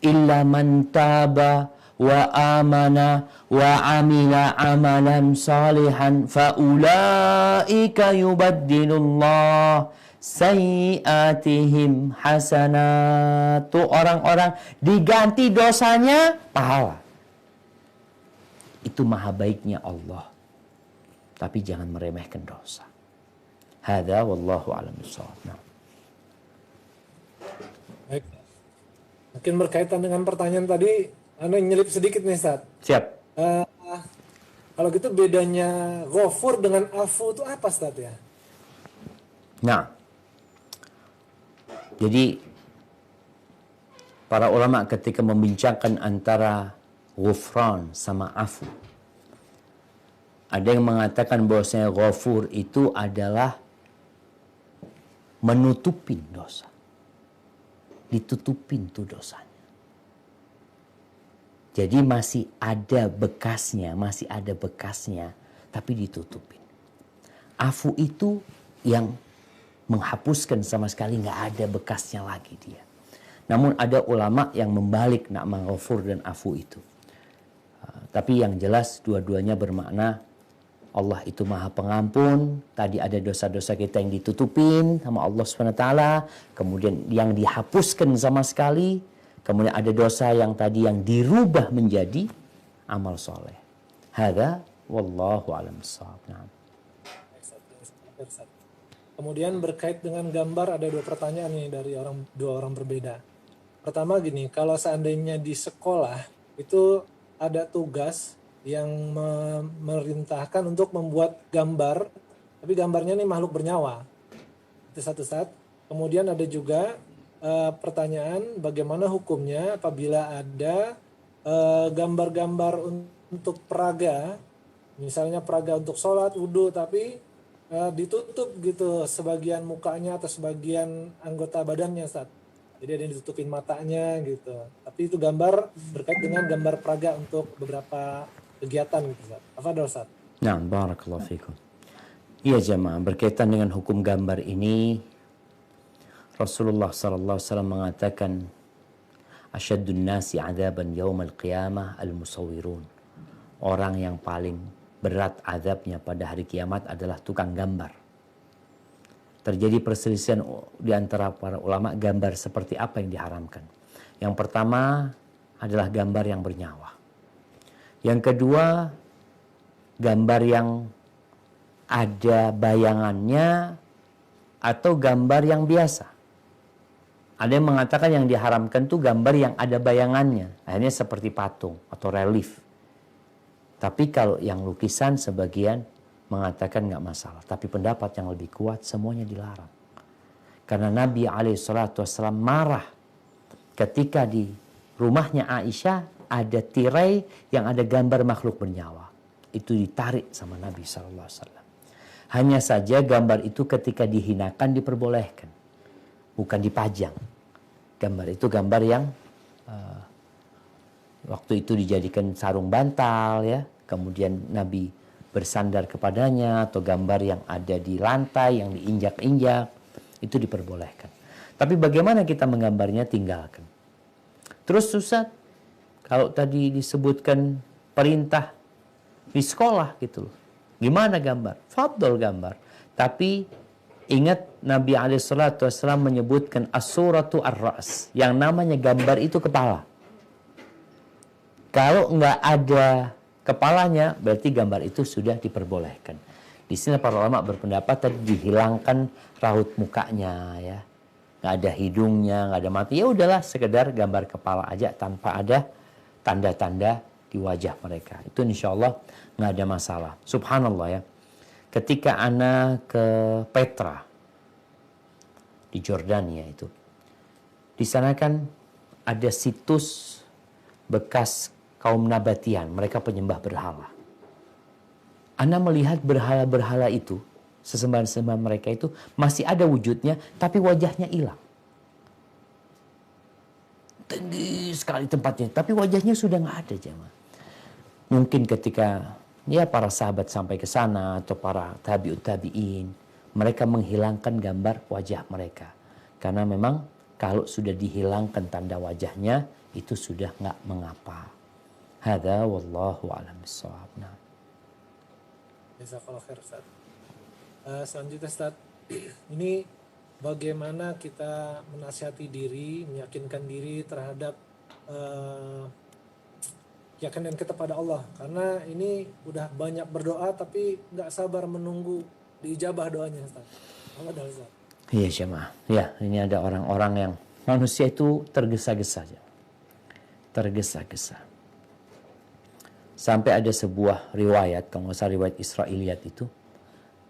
Illa man taba wa amana wa amila amalan salihan fa ulaika yubaddilullah sayyiatihim hasanatu. Orang-orang diganti dosanya pahala. Itu maha baiknya Allah. Tapi jangan meremehkan dosa. Hadza wallahu a'lam bishawab. Baik. Mungkin berkaitan dengan pertanyaan tadi, Anda nyelip sedikit nih, Ustaz. Siap. Kalau gitu bedanya ghafur dengan afu itu apa, Ustaz ya? Nah, jadi para ulama ketika membincangkan antara ghufran sama afu, ada yang mengatakan bahwasanya ghafur itu adalah menutupin dosa. Ditutupin tuh dosanya. Jadi masih ada bekasnya, tapi ditutupin. Afu itu yang menghapuskan sama sekali, nggak ada bekasnya lagi dia. Namun ada ulama yang membalik nama ghafur dan afu itu. Tapi yang jelas dua-duanya bermakna Allah itu maha pengampun. Tadi ada dosa-dosa kita yang ditutupin sama Allah SWT. Kemudian yang dihapuskan sama sekali. Kemudian ada dosa yang tadi yang dirubah menjadi amal soleh. Hadza wallahu a'lam bishawab. Kemudian berkait dengan gambar ada 2 pertanyaan nih dari dua orang berbeda. Pertama gini, kalau seandainya di sekolah itu ada tugas yang memerintahkan untuk membuat gambar, tapi gambarnya ini makhluk bernyawa. Itu satu saat. Kemudian ada juga pertanyaan bagaimana hukumnya apabila ada gambar-gambar untuk peraga, misalnya peraga untuk sholat, wudhu, tapi ditutup gitu sebagian mukanya atau sebagian anggota badannya, Ustaz. Jadi ada yang ditutupin matanya gitu. Tapi itu gambar berkait dengan gambar peraga untuk beberapa kegiatan gitu, Ustaz. Apa ada, Ustaz? Nah, barakallahu fikum. Iya jemaah, berkaitan dengan hukum gambar ini, Rasulullah sallallahu alaihi wasallam mengatakan, "Asyaddun nasi 'adzaban yaumal qiyamah al-musawwirun." Orang yang paling berat azabnya pada hari kiamat adalah tukang gambar. Terjadi perselisihan di antara para ulama gambar seperti apa yang diharamkan. Yang pertama adalah gambar yang bernyawa. Yang kedua, gambar yang ada bayangannya atau gambar yang biasa. Ada yang mengatakan yang diharamkan itu gambar yang ada bayangannya. Akhirnya seperti patung atau relief. Tapi kalau yang lukisan sebagian mengatakan nggak masalah. Tapi pendapat yang lebih kuat semuanya dilarang. Karena Nabi SAW marah ketika di rumahnya Aisyah ada tirai yang ada gambar makhluk bernyawa. Itu ditarik sama Nabi SAW. Hanya saja gambar itu ketika dihinakan diperbolehkan. Bukan dipajang. Gambar itu gambar yang waktu itu dijadikan sarung bantal ya. Kemudian Nabi bersandar kepadanya, atau gambar yang ada di lantai yang diinjak-injak, itu diperbolehkan. Tapi bagaimana kita menggambarnya, tinggalkan. Terus Ustaz, kalau tadi disebutkan perintah di sekolah gitu loh. Gimana gambar? Fadol gambar. Tapi ingat Nabi SAW menyebutkan as-suratu ar-ra's. Yang namanya gambar itu kepala. Kalau nggak ada kepalanya, berarti gambar itu sudah diperbolehkan. Di sini para ulama berpendapat tadi dihilangkan raut mukanya ya. Nggak ada hidungnya, nggak ada mata. Ya udahlah, sekedar gambar kepala aja tanpa ada tanda-tanda di wajah mereka. Itu insya Allah nggak ada masalah. Subhanallah ya. Ketika ana ke Petra di Jordania itu, di sana kan ada situs bekas kaum Nabatian, mereka penyembah berhala. Ana melihat berhala-berhala itu, sesembahan-sesembahan mereka itu masih ada wujudnya, tapi wajahnya hilang. Tinggi sekali tempatnya, tapi wajahnya sudah nggak ada jemaah. Mungkin ketika ya para sahabat sampai ke sana atau para tabi'ut tabi'in, mereka menghilangkan gambar wajah mereka. Karena memang kalau sudah dihilangkan tanda wajahnya, itu sudah nggak mengapa. Hadza wallahu a'lam bissawab. Nah. Jazakallahu khair, Ustaz. Selanjutnya Ustaz, ini bagaimana kita menasihati diri, meyakinkan diri terhadap keyakinan kita pada Allah. Karena ini udah banyak berdoa tapi nggak sabar menunggu diijabah doanya, Ustaz. Allah Ustaz. Iya jemaah. Ya, ini ada orang-orang yang manusia itu tergesa-gesa aja. Tergesa-gesa. Sampai ada sebuah riwayat, kalau nggak salah riwayat Israiliyat itu,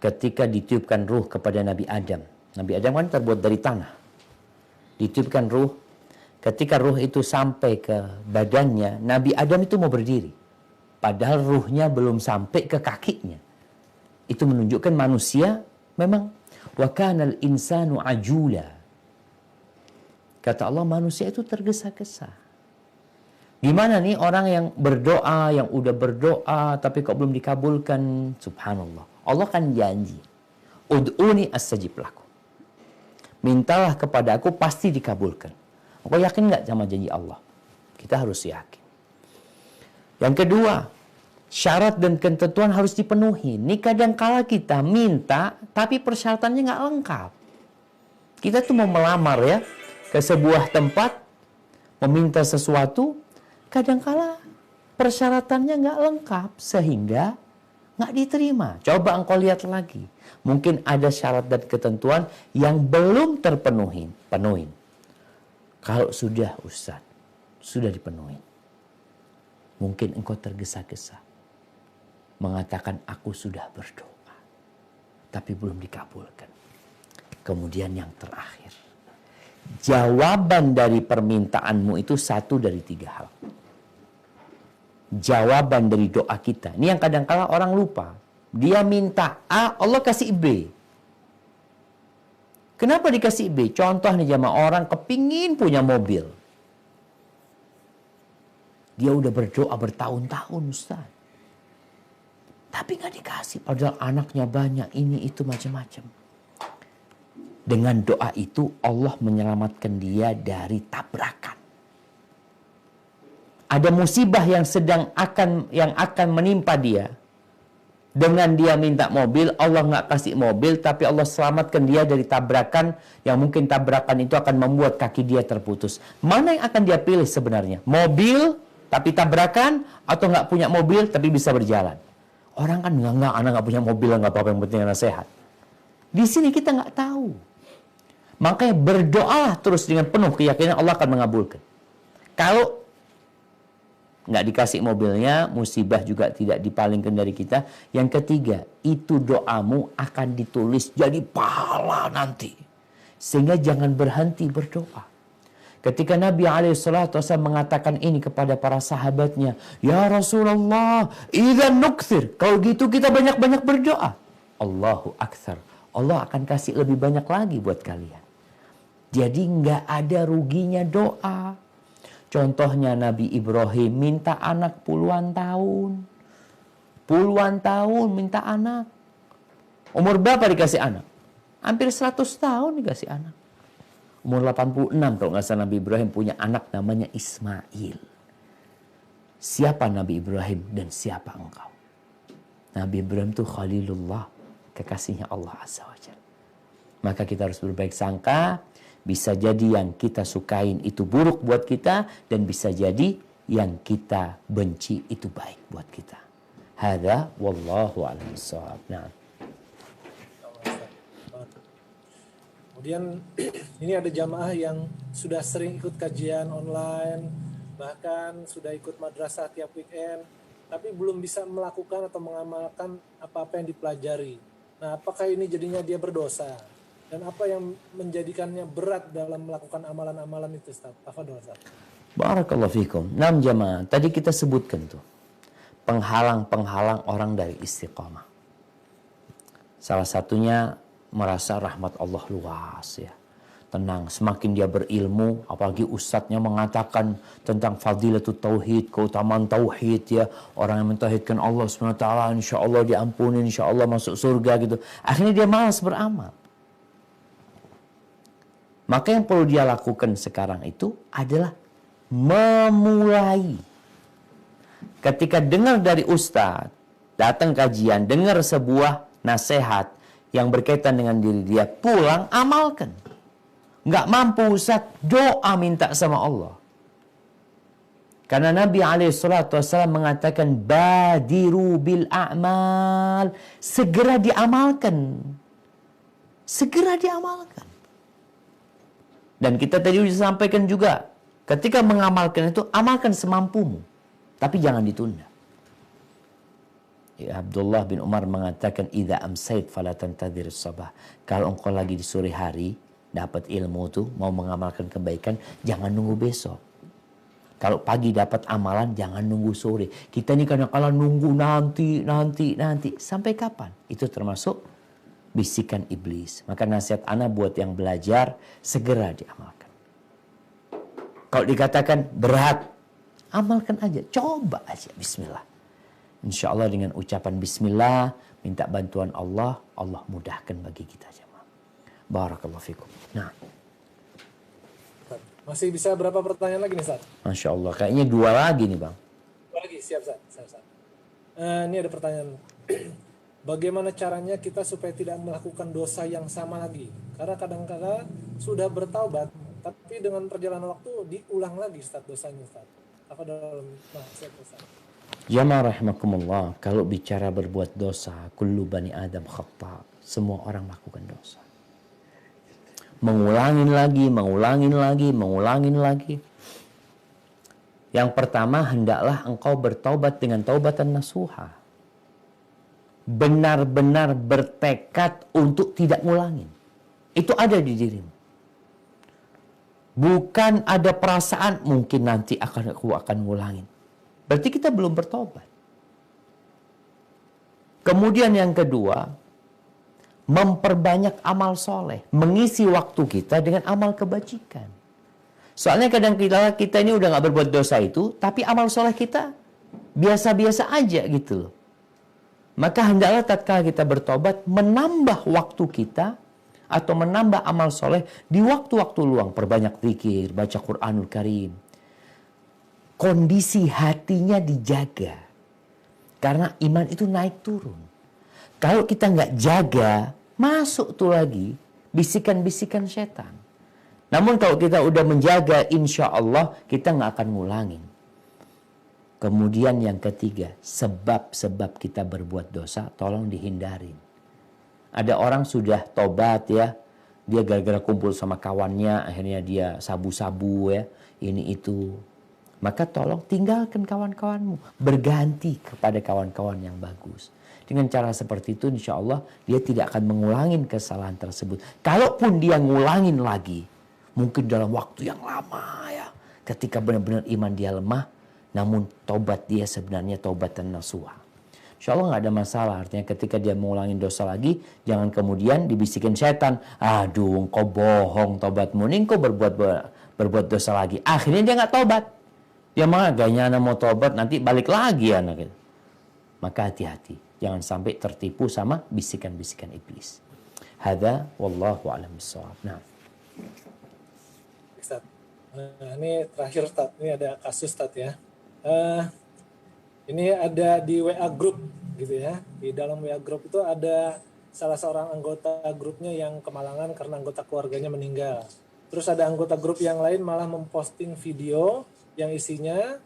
ketika ditiupkan ruh kepada Nabi Adam. Nabi Adam kan terbuat dari tanah. Ditiupkan ruh. Ketika ruh itu sampai ke badannya, Nabi Adam itu mau berdiri. Padahal ruhnya belum sampai ke kakinya. Itu menunjukkan manusia memang wa kanal insanu ajula. Kata Allah, manusia itu tergesa-gesa. Gimana nih orang yang berdoa, yang udah berdoa tapi kok belum dikabulkan? Subhanallah. Allah kan janji. Ud'uni astajib lakum. Mintalah kepada aku, pasti dikabulkan. Kau yakin nggak sama janji Allah? Kita harus yakin. Yang kedua, syarat dan ketentuan harus dipenuhi. Ini kadang-kala kita minta, tapi persyaratannya nggak lengkap. Kita tuh mau melamar ya, ke sebuah tempat, meminta sesuatu, kadang-kala persyaratannya nggak lengkap, sehingga nggak diterima. Coba engkau lihat lagi. Mungkin ada syarat dan ketentuan yang belum terpenuhi. Penuhin. Kalau sudah Ustaz, sudah dipenuhi. Mungkin engkau tergesa-gesa mengatakan aku sudah berdoa, tapi belum dikabulkan. Kemudian yang terakhir, jawaban dari permintaanmu itu satu dari 3 hal. Jawaban dari doa kita. Ini yang kadang-kala orang lupa. Dia minta A, Allah kasih B. Kenapa dikasih B? Contoh nih jamaah, orang kepingin punya mobil. Dia udah berdoa bertahun-tahun Ustaz. Tapi gak dikasih. Padahal anaknya banyak, ini itu macam-macam. Dengan doa itu Allah menyelamatkan dia dari tabrakan. Ada musibah yang akan menimpa dia. Dengan dia minta mobil, Allah nggak kasih mobil, tapi Allah selamatkan dia dari tabrakan yang mungkin tabrakan itu akan membuat kaki dia terputus. Mana yang akan dia pilih sebenarnya? Mobil tapi tabrakan, atau nggak punya mobil tapi bisa berjalan? Orang kan nggak, anak nggak punya mobil, nggak apa-apa, yang penting anak sehat. Di sini kita nggak tahu. Makanya berdoalah terus dengan penuh keyakinan Allah akan mengabulkan. Kalau nggak dikasih mobilnya, musibah juga tidak dipalingkan dari kita. Yang ketiga, itu doamu akan ditulis jadi pahala nanti. Sehingga jangan berhenti berdoa. Ketika Nabi SAW mengatakan ini kepada para sahabatnya, ya Rasulullah, idzan nukthir, kalau gitu kita banyak-banyak berdoa. Allahu akthar, Allah akan kasih lebih banyak lagi buat kalian. Jadi nggak ada ruginya doa. Contohnya Nabi Ibrahim minta anak puluhan tahun. Puluhan tahun minta anak. Umur berapa dikasih anak? Hampir 100 tahun dikasih anak. Umur 86 kalau nggak salah Nabi Ibrahim punya anak namanya Ismail. Siapa Nabi Ibrahim dan siapa engkau? Nabi Ibrahim itu Khalilullah, kekasihnya Allah Azza wa Jalla. Maka kita harus berbaik sangka. Bisa jadi yang kita sukain itu buruk buat kita, dan bisa jadi yang kita benci itu baik buat kita. Hadza wallahu a'lam bissawab. Nah. Kemudian ini ada jamaah yang sudah sering ikut kajian online, bahkan sudah ikut madrasah tiap weekend, tapi belum bisa melakukan atau mengamalkan apa-apa yang dipelajari. Nah, apakah ini jadinya dia berdosa? Dan apa yang menjadikannya berat dalam melakukan amalan-amalan itu, Ustaz? Tafadhol, Ustaz. Barakallahu fikum. 6 jamaah. Tadi kita sebutkan tuh. Penghalang-penghalang orang dari istiqamah. Salah satunya merasa rahmat Allah luas ya. Tenang, semakin dia berilmu, apalagi ustadznya mengatakan tentang fadilatul tauhid, keutamaan tauhid ya. Orang yang mentauhidkan Allah SWT, insya Allah diampuni, insya Allah masuk surga gitu. Akhirnya dia malas beramal. Maka yang perlu dia lakukan sekarang itu adalah memulai. Ketika dengar dari ustadz, datang kajian, dengar sebuah nasihat yang berkaitan dengan diri dia, pulang amalkan. Nggak mampu ustadz, doa minta sama Allah. Karena Nabi SAW mengatakan, badiru bil a'mal. Segera diamalkan. Segera diamalkan. Dan kita tadi sudah sampaikan juga, ketika mengamalkan itu, amalkan semampumu. Tapi jangan ditunda. Ya, Abdullah bin Umar mengatakan, idza amsait fala tantadhir sabah. Kalau engkau lagi di sore hari, dapat ilmu tuh, mau mengamalkan kebaikan, jangan nunggu besok. Kalau pagi dapat amalan, jangan nunggu sore. Kita ini kadang-kadang nunggu nanti. Sampai kapan? Itu termasuk bisikan iblis. Maka nasihat ana buat yang belajar, segera diamalkan. Kalau dikatakan berat, amalkan aja. Coba aja. Bismillah. Insya Allah dengan ucapan bismillah, minta bantuan Allah, Allah mudahkan bagi kita jemaah. Barakallahu fikum. Nah. Masih bisa berapa pertanyaan lagi nih, Ustaz? Masya Allah. Kayaknya 2 lagi nih, Bang. 2 lagi, siap, Ustaz. Ini ada pertanyaan. Bagaimana caranya kita supaya tidak melakukan dosa yang sama lagi? Karena kadang-kadang sudah bertaubat, tapi dengan perjalanan waktu diulang lagi Ustaz dosanya, Ustaz. Apa dalam maksud Ustaz? Jamaah rahimakumullah, kalau bicara berbuat dosa, kullu bani Adam khata'. Semua orang melakukan dosa. Mengulangin lagi. Yang pertama, hendaklah engkau bertaubat dengan taubatan nasuha. Benar-benar bertekad untuk tidak ngulangin. Itu ada di dirimu. Bukan ada perasaan mungkin nanti aku akan ngulangin. Berarti kita belum bertobat. Kemudian yang kedua, memperbanyak amal soleh. Mengisi waktu kita dengan amal kebajikan. Soalnya kadang kita ini udah gak berbuat dosa itu, tapi amal soleh kita biasa-biasa aja gitu loh. Maka hendaklah tatkala kita bertobat, menambah waktu kita atau menambah amal soleh di waktu-waktu luang. Perbanyak zikir, baca Quranul Karim. Kondisi hatinya dijaga. Karena iman itu naik turun. Kalau kita nggak jaga, masuk tuh lagi bisikan-bisikan setan. Namun kalau kita udah menjaga, insya Allah kita nggak akan ngulangin. Kemudian yang ketiga, sebab-sebab kita berbuat dosa, tolong dihindarin. Ada orang sudah tobat ya, dia gara-gara kumpul sama kawannya, akhirnya dia sabu-sabu ya, ini itu. Maka tolong tinggalkan kawan-kawanmu, berganti kepada kawan-kawan yang bagus. Dengan cara seperti itu insya Allah dia tidak akan mengulangin kesalahan tersebut. Kalaupun dia ngulangin lagi, mungkin dalam waktu yang lama ya, ketika benar-benar iman dia lemah, namun tobat dia sebenarnya taubatan nasuha. Insya Allah nggak ada masalah. Artinya ketika dia mengulangin dosa lagi, jangan kemudian dibisikin setan, aduh kau bohong tobatmu, nih kau berbuat dosa lagi. Akhirnya dia nggak tobat. Dia mah gayanya anak mau tobat, nanti balik lagi anak itu. Maka hati-hati, jangan sampai tertipu sama bisikan-bisikan iblis. Hadza wallahu a'lam bishawab. Nah, Ustaz. Ini terakhir Ustaz, ini ada kasus Ustaz ya. Ini ada di WA group gitu ya. Di dalam WA group itu ada salah seorang anggota grupnya yang kemalangan karena anggota keluarganya meninggal. Terus ada anggota grup yang lain malah memposting video yang isinya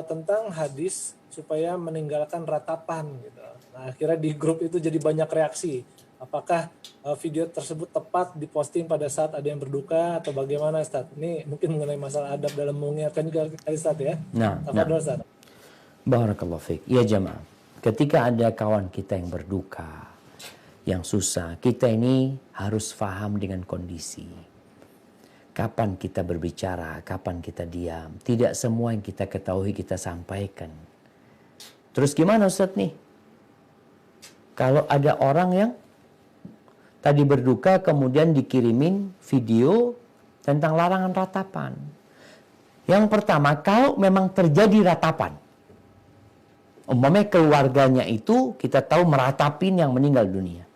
tentang hadis supaya meninggalkan ratapan gitu. Nah, akhirnya di grup itu jadi banyak reaksi. Apakah video tersebut tepat diposting pada saat ada yang berduka atau bagaimana Ustaz? Ini mungkin mengenai masalah adab dalam mengingatkan juga Ustaz ya. nah. Ustaz. Barakallahu fiik. Ya jamaah, ketika ada kawan kita yang berduka, yang susah, kita ini harus paham dengan kondisi. Kapan kita berbicara, kapan kita diam. Tidak semua yang kita ketahui kita sampaikan. Terus gimana Ustaz nih? Kalau ada orang yang tadi berduka kemudian dikirimin video tentang larangan ratapan. Yang pertama, kalau memang terjadi ratapan. Umpamanya keluarganya itu kita tahu meratapin yang meninggal dunia.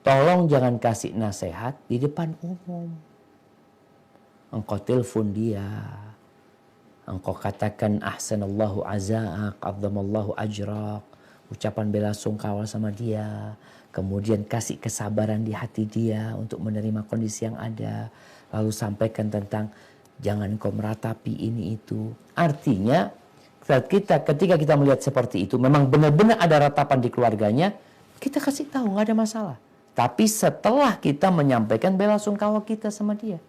Tolong jangan kasih nasihat di depan umum. Engkau telepon dia. Engkau katakan ahsanallahu aza'ak, azzamallahu ajrak. Ucapan bela sungkawa sama dia. Kemudian kasih kesabaran di hati dia untuk menerima kondisi yang ada. Lalu sampaikan tentang jangan kau meratapi ini itu. Artinya ketika kita melihat seperti itu, memang benar-benar ada ratapan di keluarganya, kita kasih tahu nggak ada masalah. Tapi setelah kita menyampaikan bela sungkawa kita sama dia.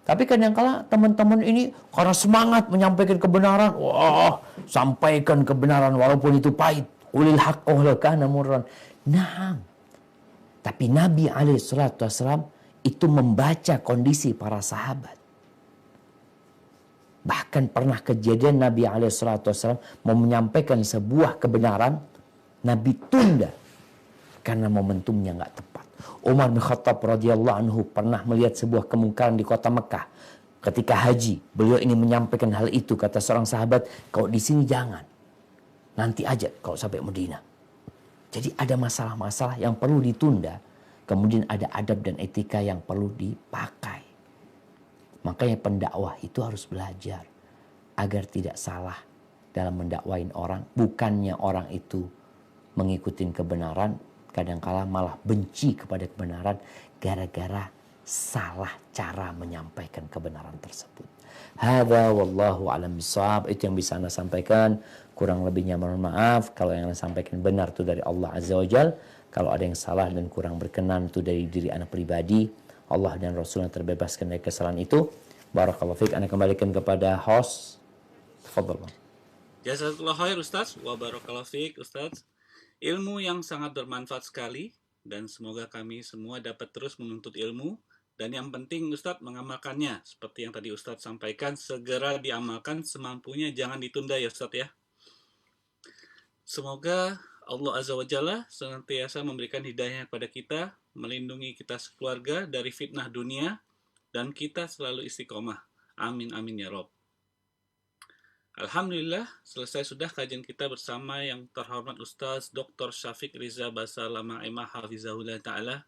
Tapi kadang-kala teman-teman ini karena semangat menyampaikan kebenaran, wah, sampaikan kebenaran walaupun itu pahit. Ulil haqqo law kana murran. Nah, tapi Nabi SAW itu membaca kondisi para sahabat. Bahkan pernah kejadian Nabi SAW mau menyampaikan sebuah kebenaran, Nabi tunda karena momentumnya nggak tepat. Umar bin Khattab radhiyallahu anhu pernah melihat sebuah kemungkaran di kota Mekah. Ketika haji, beliau ingin menyampaikan hal itu. Kata seorang sahabat, kalau di sini jangan. Nanti aja kalau sampai Madinah. Jadi ada masalah-masalah yang perlu ditunda. Kemudian ada adab dan etika yang perlu dipakai. Makanya pendakwah itu harus belajar agar tidak salah dalam mendakwain orang. Bukannya orang itu mengikuti kebenaran, kadangkala malah benci kepada kebenaran gara-gara salah cara menyampaikan kebenaran tersebut. Hadza wallahu a'lam bishawab. Itu yang bisa Anda sampaikan. Kurang lebihnya mohon maaf. Kalau yang Anda sampaikan benar itu dari Allah Azza wa Jal. Kalau ada yang salah dan kurang berkenan itu dari diri Anda pribadi. Allah dan Rasulnya terbebaskan dari kesalahan itu. Barakallahu fiik. Anda kembalikan kepada host. Tafadhal, Bang. Jazakallah khair Ustaz, wa barakallahu fiik Ustaz. Ilmu yang sangat bermanfaat sekali, dan semoga kami semua dapat terus menuntut ilmu, dan yang penting Ustadz mengamalkannya. Seperti yang tadi Ustadz sampaikan, segera diamalkan semampunya, jangan ditunda ya Ustadz ya. Semoga Allah Azza wa Jalla senantiasa memberikan hidayah kepada kita, melindungi kita sekeluarga dari fitnah dunia, dan kita selalu istiqomah. Amin amin ya Rob. Alhamdulillah, selesai sudah kajian kita bersama yang terhormat Ustaz Dr. Syafiq Riza Basalama Imah Hafizahullah Ta'ala.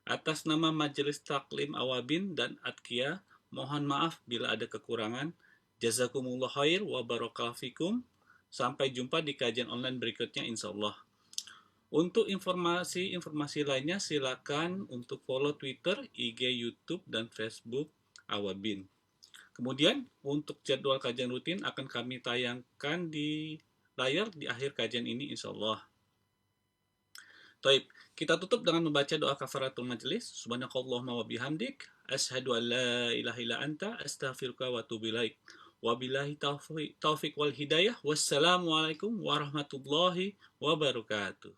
Atas nama Majelis Taklim Awabin dan Adkia, mohon maaf bila ada kekurangan. Jazakumullah khair wa barakallahu fikum. Sampai jumpa di kajian online berikutnya insya Allah. Untuk informasi lainnya silakan untuk follow Twitter, IG, YouTube, dan Facebook Awabin. Kemudian untuk jadwal kajian rutin akan kami tayangkan di layar di akhir kajian ini insya Allah. Taib, kita tutup dengan membaca doa kafaratul majlis. Subhanakallahumma wa bihamdik, asyhadu an la ilaha illa anta, astaghfiruka wa atubu ilaik. Wabillahi taufiq wal hidayah. Wassalamualaikum warahmatullahi wabarakatuh.